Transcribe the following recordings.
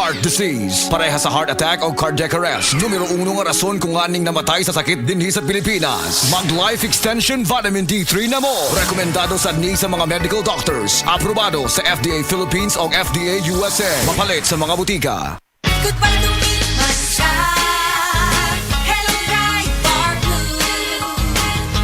heart disease. Pareha sa heart attack o cardiac arrest. Numero 1 nga rason kung aning namatay sa sakit dinhi sa Pilipinas. Mag Life Extension Vitamin D3 na mo. Rekomendado sa ni sa mga medical doctors. Aprobado sa FDA Philippines o FDA USA. Mapalit sa mga butika. Goodbye to me, Masya. Hello, bright bar blue.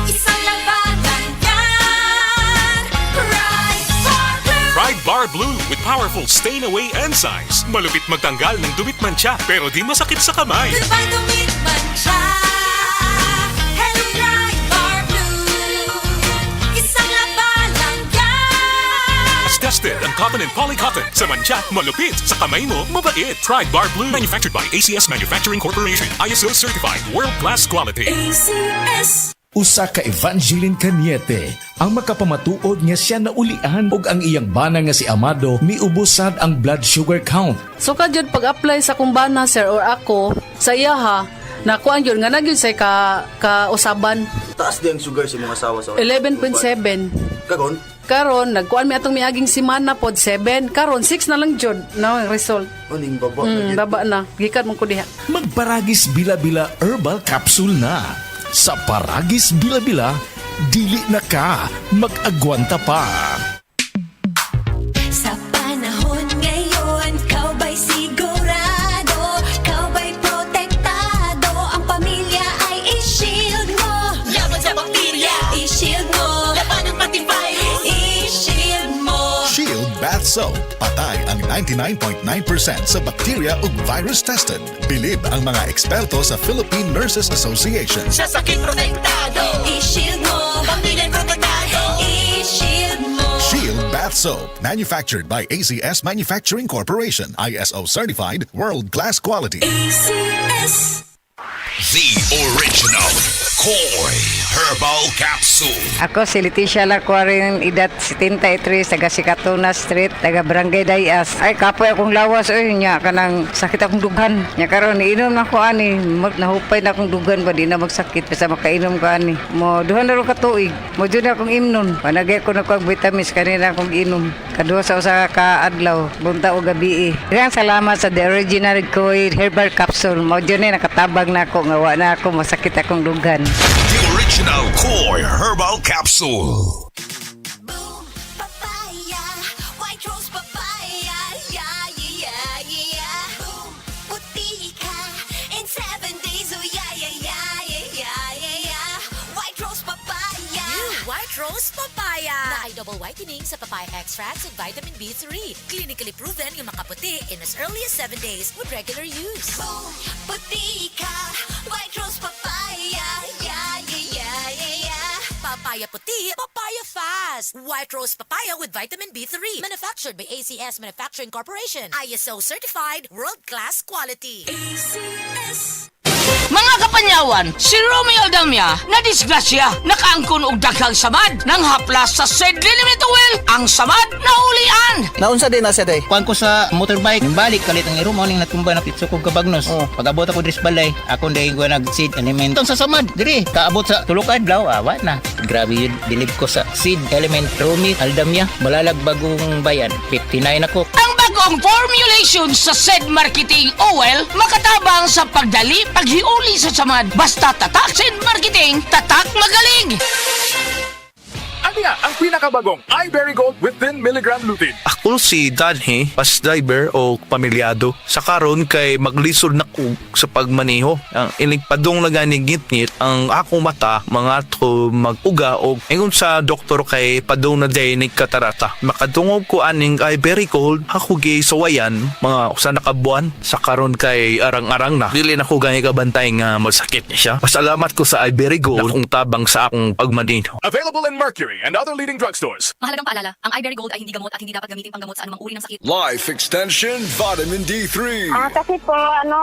Isang labanan yan. Bright bar blue. Pride Bar Blue with powerful stain-away enzymes. Malupit magtanggal ng dubit mancha pero di masakit sa kamay. Goodbye to me, Masya. Hello, bright bar blue. Isang labanan yan. As tested ang cotton and polycotton. Sa mancha, malupit. Sa kamay mo, mabait. Pride Bar Blue. Manufactured by ACS Manufacturing Corporation. ISO certified. World-class quality. ACS. Usa ka Evangeline Cañete ang makapamatuod nga siya naulian ug ang iyang bana nga si Amado miubusad ang blood sugar count. So kadyod pag-apply sa kumbana sir or ako sa iya ha, nakuan yun nga nagyud say ka usaban Taas din ang sugar sa mga asawa sa 11.7. Kagon? Karon nagkuan mi atong miaging semana pod 7. Karon 6 na lang jud na ang result. Uning baba. Baba na. Gikan mo ko diha. Magparagis bila-bila herbal capsule na. Sa Paragis Bila-Bila, dili na ka mag-agwanta pa. Sa panahon ngayon, kau ba'y sigurado? Kau ba'y protektado? Ang pamilya ay i-shield mo. Laban sa bakterya, i-shield mo. Laban ng pati virus, i-shield mo. Shield Bath Soap. Patay ang 99.9% sa bacteria ug virus tested. Bilib ang mga eksperto sa Philippine Nurses Association. Sa sakit protektado, i-shield mo. Pamilya protektado, i-shield mo. Shield Bath Soap. Manufactured by ACS Manufacturing Corporation. ISO certified. World-class quality. ACS. The original Koi Herbal Capsule. Ako si Leticia Lacuarin, edad 73, taga Sikatuna Street, taga Barangay Dayas. Ay, kapoy akong lawas, nya, kanang sakit akong dughan. Nya karon iinom na ko ani, nahupay na akong dughan ba, di na magsakit, basta makainom ko ani. Mo, duhan na rin katuig, mo dyan akong imnon. Panagay ko na ko ang vitamins, kanina akong inom. Kaduha sa usa ka adlaw, bunta o gabi. Ilang salamat sa The Original Koi Herbal Capsule. Mo dyan nakatabag na ako, nga wa na ako, masakit akong dughan. The original Koi Herbal Capsule. Boom, papaya, white rose papaya, yeah, yeah, yeah. Boom, puti ka in 7 days, oh yeah, yeah, yeah, yeah, yeah, yeah. White rose papaya. New White Rose Papaya. Na ay double whitening sa papaya extracts with vitamin B3. Clinically proven yung makaputi in as early as 7 days with regular use. Boom, puti ka, white rose papaya, yeah, yeah, yeah, yeah, yeah. Papaya puti, papaya fast. White Rose Papaya with vitamin B3. Manufactured by ACS Manufacturing Corporation. ISO certified, world-class quality. ACS. Mga kapanyawan, si Romeo Aldamia na disgrasya nakaangkon og daghang samad nang haplas sa said limit oil ang samad na ulian. Naunsa din na siya day? Kuan ko sa motorbike, balik kalit ang irum ning natumba na pitso ko kabagnos. Pag-abot ako dris balay, ako day ko nag-seed element. Tong sa samad, diri kaabot sa tulok adlaw, awa na. Grabe yun, dilib ko sa seed element Romeo Aldamia, malalag bagong bayan. 59 ako. Ang bagong formulation sa said marketing oil makatabang sa pagdali, paghiuli sa samad. Basta tatak said marketing, tatak magaling. Ano nga ang pinakabagong iBerry Gold with 10 mg lutein? Ako si Danhe, bus driver o pamilyado. Sa karon kay maglisod na ko sa pagmaneho. Ang inigpadong na gani ngit-ngit ang akong mata mga to mag-uga o ingon sa doktor kay padong na day ni katarata. Makadungog ko aning iBerry Gold, ako gi sawayan mga usa na kabuan. Sa karon kay arang-arang na. Dili na ko gani kabantay nga masakit niya siya. Pasalamat ko sa iBerry Gold na kung tabang sa akong pagmaneho. Available in Mercury and other leading drugstores. Mahalagang paalala, ang iBerry Gold ay hindi gamot at hindi dapat gamitin panggamot sa anumang uri ng sakit. Life Extension Vitamin D3. Kasi po,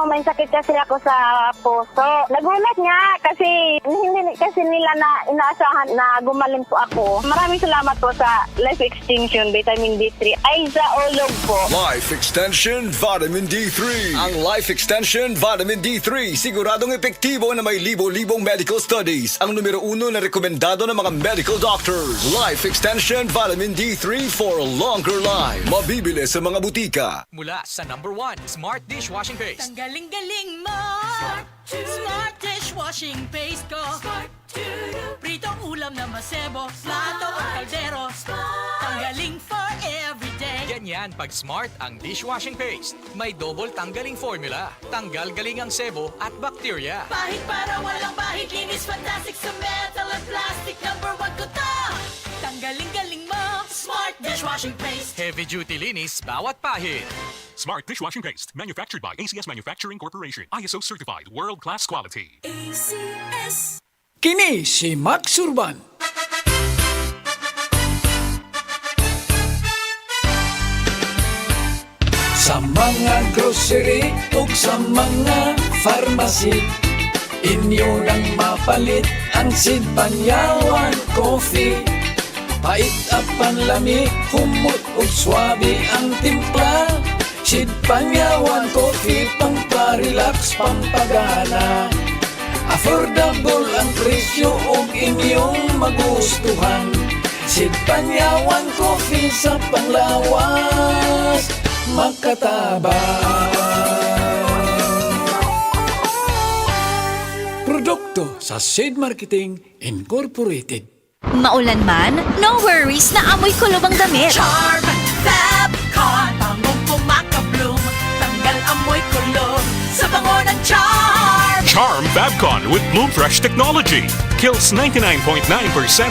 may sakit kasi ako sa puso. Nagulat nga kasi hindi kasi nila na inaasahan na gumaling po ako. Maraming salamat po sa Life Extension Vitamin D3. Ay, sa ulog po. Life Extension Vitamin D3. Ang Life Extension Vitamin D3 siguradong epektibo na may libo-libong medical studies. Ang numero 1 na rekomendado ng mga medical doctors. Introduce Life Extension Vitamin D3 for longer life. Mabibili sa mga butika. Mula sa #1 Smart Dishwashing Paste. Ang galing-galing mo. Smart dishwashing paste ko. Pritong ulam na masebo, plato o kaldero. Tanggaling for everyday. Ganyan pag Smart ang dishwashing paste. May double tanggaling formula. Tanggal galing ang sebo at bakterya. Pahit para walang bahid, linis fantastic sa metal at plastic. #1 ko to. Tanggaling-galing mo. Smart dishwashing paste. Heavy duty linis bawat pahid. Smart Dishwashing Paste. Manufactured by ACS Manufacturing Corporation. ISO certified world-class quality. ACS. Kini si Max Urban. Sa mga grocery ug sa mga pharmacy, inyo nang mapalit ang Sid Panyawan Coffee. Pait at panlami, humot ug swabe ang timpla. Sid Panyawan Coffee, pamparelax, pampagana. Affordable ang presyo ug inyong magustuhan. Sid Panyawan Coffee sa panglawas, makatabang. Produkto sa Sid Marketing Incorporated. Maulan man, no worries na amoy kulob ang damit. Charm Fabcon. Bangong pumakabloom. Tanggal amoy kulob sa bango ng Charm. Charm Fabcon with Bloom Fresh technology. Kills 99.9%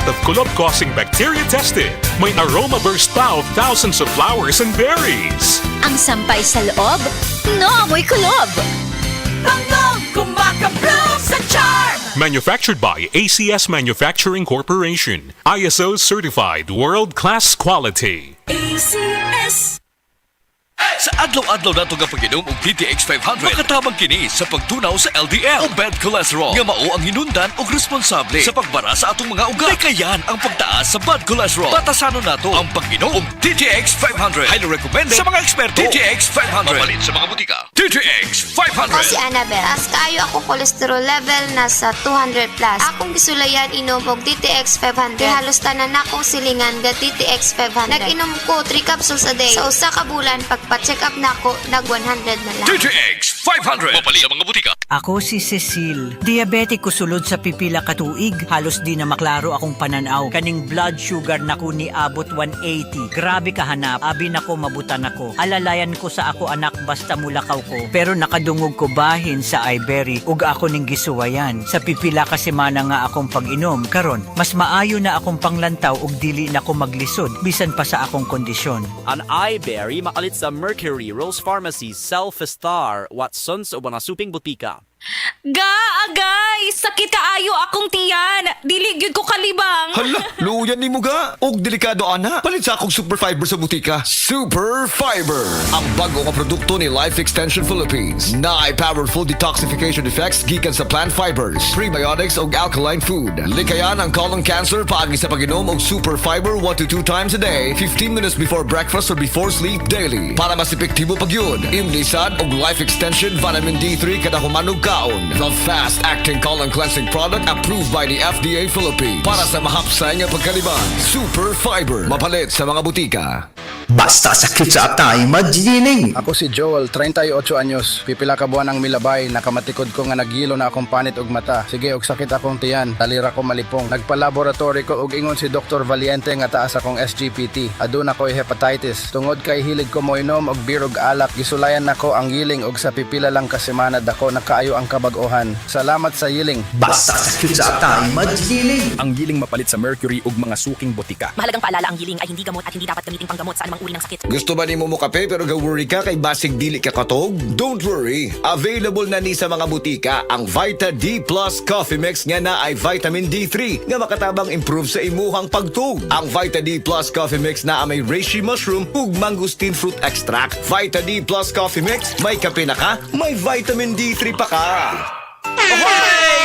of kulob-causing bacteria tested. May aroma burst pa of thousands of flowers and berries. Ang sampay sa loob, no amoy kulob. Bangong kumakabloom sa Charm. Manufactured by ACS Manufacturing Corporation. ISO certified world-class quality. ACS. Sa adlaw-adlaw nato nga pag-inom og DTX 500, makatabang kini sa pagtunaw sa LDL o bad cholesterol nga mao ang hinundan og responsable sa pagbara sa atong mga ugat. Kayan ang pagtaas sa bad cholesterol. Batasanon nato ang pag-inom og DTX 500. Highly recommended sa mga eksperto. DTX 500. Mapalit sa mga butika. DTX 500. Ako si Annabel. As kaayo ako cholesterol level nasa 200 plus. Akong gisulayan inom og DTX 500. Kay halos tanan akong silingan ga DTX 500. Nag-inom ko 3 capsules a day. Sa usa ka bulan pagpa-check up na ako, nag 100 na lang. DTX 500. Mapalit sa mga butika. Ako si Cecil. Diabetic ko sulod sa pipila ka tuig. Halos di na maklaro akong pananaw. Kaning blood sugar nako ni abot 180. Grabe kahanap. Abi nako mabutan ako. Alalayan ko sa ako anak basta mulakaw ko. Pero nakadungog ko bahin sa iBerry ug ako ning gisuwayan. Sa pipila ka semana nga akong pag-inom. Karon, mas maayo na akong panglantaw ug dili na ko maglisod bisan pa sa akong kondisyon. An iBerry makalit sa Mercury, Rose Pharmacy, Self-Star, Watsons o Banasuping Butika. Agay! Sakit kaayo akong tiyan! Dili gyud ko kalibang! Hala, luyan ni mo ga. Og delikado ana. Palit sa akong Super Fiber sa butika. Super Fiber. Ang bago nga produkto ni Life Extension Philippines. Na ay powerful detoxification effects gikan sa plant fibers, prebiotics og alkaline food. Likayan ang colon cancer paagi sa pag-inom og Super Fiber 1 to 2 times a day, 15 minutes before breakfast or before sleep daily. Para mas epektibo pag yun, imlisad og Life Extension Vitamin D3 kada humanog kaon. The fast-acting colon cleansing product approved by the FDA Philippines. Para sa mahapsay nga pagkaliban, Super Fiber. Mapalit sa mga butika. Basta sakit sa atay, magining! Ako si Joel, 38 anyos. Pipila ka buwan ang milabay, nakamatikod ko nga naghilo na akong panit og mata. Sige, og sakit akong tiyan, talira ko malipong. Nagpa-laboratory ko og ingon si Dr. Valiente nga taas akong SGPT. Aduna ko'y hepatitis. Tungod kay hilig ko mo inom og beer og alak, gisulayan nako ang yiling og sa pipila lang ka semana dako nakaayo ang kabag-ohan. Salamat sa yiling. Basta sakit sa atay, magining! Ang giling mapalit sa Mercury ug mga suking butika. Mahalagang paalala, ang giling ay hindi gamot at hindi dapat gamitin panggamot sa anumang uri ng sakit. Gusto ba ni mo kape pero ga-worry ka kay basig dili ka katog? Don't worry. Available na ni sa mga butika ang Vita D Plus Coffee Mix nga na ay vitamin D3 nga makatabang improve sa imuhang pagtug. Ang Vita D Plus Coffee Mix na may reishi mushroom ug mangosteen fruit extract. Vita D Plus Coffee Mix, may kape na ka, may vitamin D3 pa ka.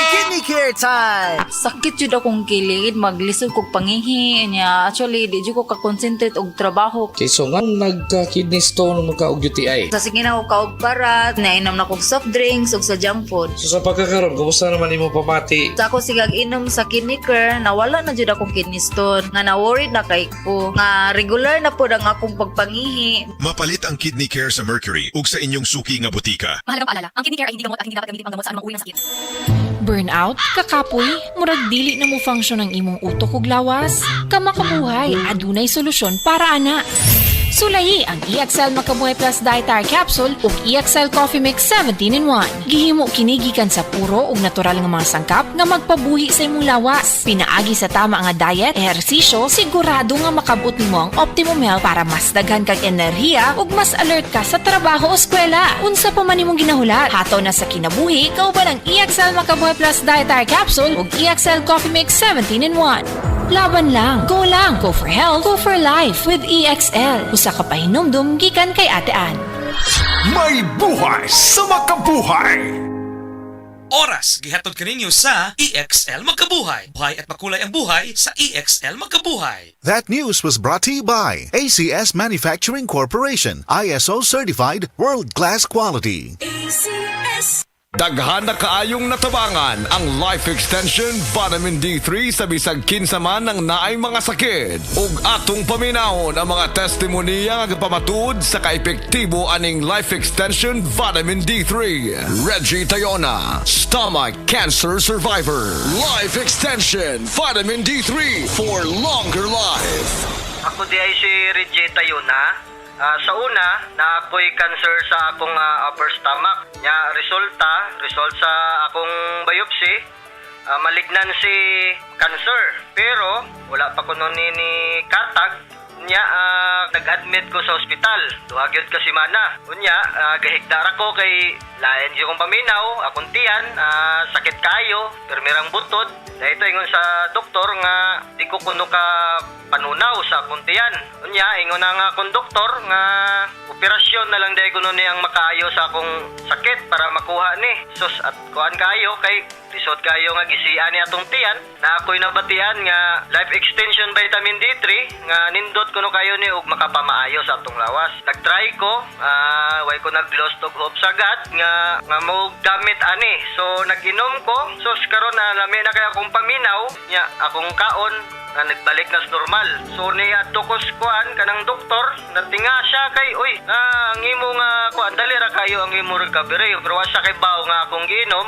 Kidney care time! Sakit jud akong kilid, maglisod kog pangihi niya. Actually, di jud ko ka-concentrate og trabaho. Okay, so nga nagka-kidney stone magka-og UTI. Sa sige na ko kaog parat, nainom na kog soft drinks ug sa junk food. So sa pagkakaroon, kumusta naman imo pamati? Sa ako sigag inom sa kidney care, nawala na jud akong kidney stone. Nga na-worried na kay ko. Nga regular na pod ang akong pagpangihi. Mapalit ang Kidney Care sa Mercury ug sa inyong suki nga butika. Mahalagang paalala, ang kidney care ay hindi gamot at hindi dapat gamitin pang gamot sa anumang uri ng sakit. Burnout, kakapoy, murag dili na mo function ang imong utok ug lawas. Kamakabuhay, adunay solusyon para ana. Sulayi ang EXL Makabuhay Plus Dietary Capsule ug EXL Coffee Mix 17-in-1. Gihimo kini gikan sa puro ug natural nga mga sangkap nga magpabuhi sa imong lawas. Pinaagi sa tama nga diet, ehersisyo, sigurado nga makabot nimo ang optimum health para mas daghan kag enerhiya ug mas alert ka sa trabaho o eskwela. Unsa pa man imong ginahulat, hataw na sa kinabuhi, kauban ang EXL Makabuhay Plus Dietary Capsule ug EXL Coffee Mix 17-in-1. Laban lang, go for health, go for life with EXL. Usa ka pahinumdum gikan kay Ate Ann. May buhay sa makabuhay! Oras gihatod kaninyo sa EXL Magkabuhay. Buhay at makulay ang buhay sa EXL Magkabuhay. That news was brought to you by ACS Manufacturing Corporation, ISO certified, world-class quality. ACS. Daghan na kaayong natabangan ang Life Extension Vitamin D3 sa bisag kinsa man ng naay mga sakit. Ug atong paminahon ang mga testimonya nga pamatuod sa kaepektibo aning Life Extension Vitamin D3. Reggie Tayona, stomach cancer survivor. Life Extension Vitamin D3 for longer life. Ako di ay si Reggie Tayona. Sa una, na ako'y cancer sa akong upper stomach. Result sa akong biopsy, malignancy cancer. Pero, wala pa ko nun ni katag. Nag-admit ko sa ospital. Duhagyod ka si Mana. Gahigdara ko kay lain di kong paminaw, akong tiyan, sakit kayo, permirang butod. Dahito ingon sa doktor nga di ko kuno ka panunaw sa akong tiyan. Ingon na nga akong doktor nga operasyon na lang dahil kuno ni ang makaayo sa akong sakit para makuha ni. Sus at kuhan kayo kay lisod kayo nga gisian ni atong tiyan na ako'y nabatian nga Life Extension Vitamin D3 nga nindot kuno kayo ni ug makapamaayo sa atong lawas. Nagtry ko, way ko nag-lost og hope sagad nga mo gamit ani. So nag-inom ko, so karon na lami na kay akong paminaw nya akong kaon na nagbalik na sa normal. So niya tukos kuan kanang doktor natinga siya kay ang imo nga kuan dali ra kayo ang imo recovery pero sa kay baw nga akong giinom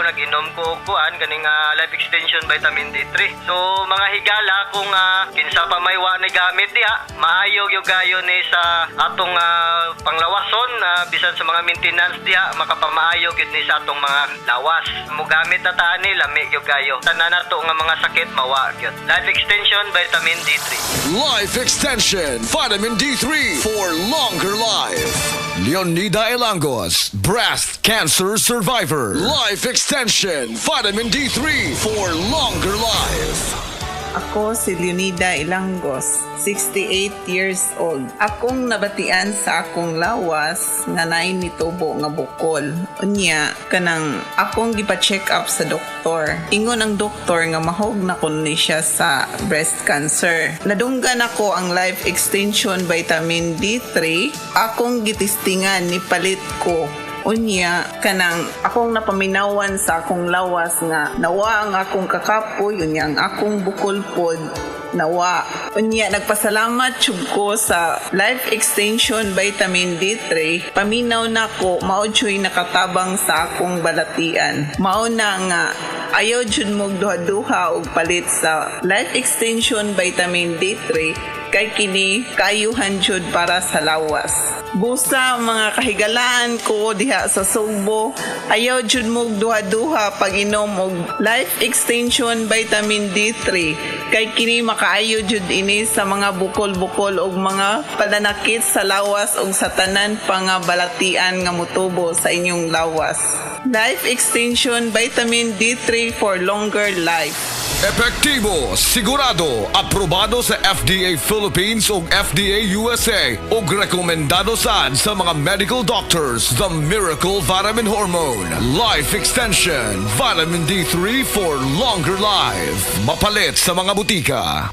nag-inom ko kuan kaning Life Extension Vitamin D3. So mga higala kung kinsa pa may wa ni gamit diha maayo gyud gayo ni sa atong panglawason bisan sa mga maintenance diha makapamaayo gyud ni sa atong mga lawas. Mo gamit na ta ani lami gyud gayo. Tanan nato nga mga sakit mawa gyud. Life Extension Vitamin D3. Life Extension Vitamin D3 for longer life. Leonida Elangos, breast cancer survivor. Life Extension Vitamin D3 for longer life. Ako si Leonida Ilangos, 68 years old. Akong nabatian sa akong lawas nga naay nitubo nga bukol. Unya, kanang akong gipa-check up sa doktor. Ingon ang doktor nga mahog na kuno ni siya sa breast cancer. Nadunggan ako ang Life Extension Vitamin D3. Akong gitistingan ni palit ko. Unya, kanang akong napaminawan sa akong lawas nga nawa ang akong kakapoy, unya ang akong bukol pod nawa. Unya, nagpasalamat jud ko sa Life Extension Vitamin D3. Paminaw na ko, mao jud nakatabang sa akong balatian. Mao na nga ayaw jud mo duha-duha og palit sa Life Extension Vitamin D3 kay kini kayuhan jud para sa lawas. Busa mga kahigalaan ko diha sa Sugbo, ayaw jud mo duha-duha pag inom og Life Extension Vitamin D3 kay kini makaayo jud ini sa mga bukol-bukol og mga pananakit sa lawas og sa tanan pa nga balatian nga motubo sa inyong lawas. Life Extension Vitamin D3 for longer life. Epektibo, sigurado, aprobado sa FDA Philippines ug FDA USA ug rekomendado sad sa mga medical doctors. The Miracle Vitamin Hormone. Life Extension. Vitamin D3 for longer life. Mapalit sa mga butika.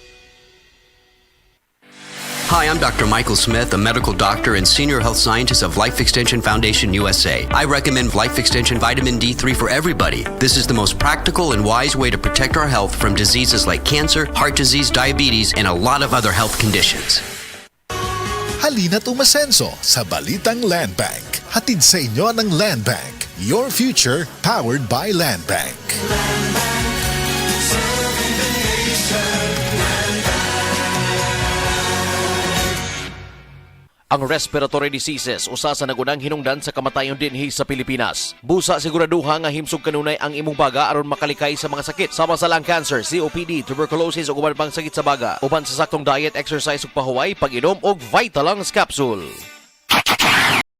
Hi, I'm Dr. Michael Smith, a medical doctor and senior health scientist of Life Extension Foundation USA. I recommend Life Extension Vitamin D3 for everybody. This is the most practical and wise way to protect our health from diseases like cancer, heart disease, diabetes, and a lot of other health conditions. Halina't umasenso sa Balitang Land Bank. Hatid sa inyo ng Land Bank. Your future powered by Land Bank. Ang respiratory diseases usa sa nagunang hinungdan sa kamatayon dinhi sa Pilipinas. Busa siguraduha nga himsog kanunay ang imong baga aron makalikay sa mga sakit sama sa lung cancer, COPD, tuberculosis ug uban pang sakit sa baga. Uban sa saktong diet, exercise ug pahuway, pag-inom og Vitalungs capsule.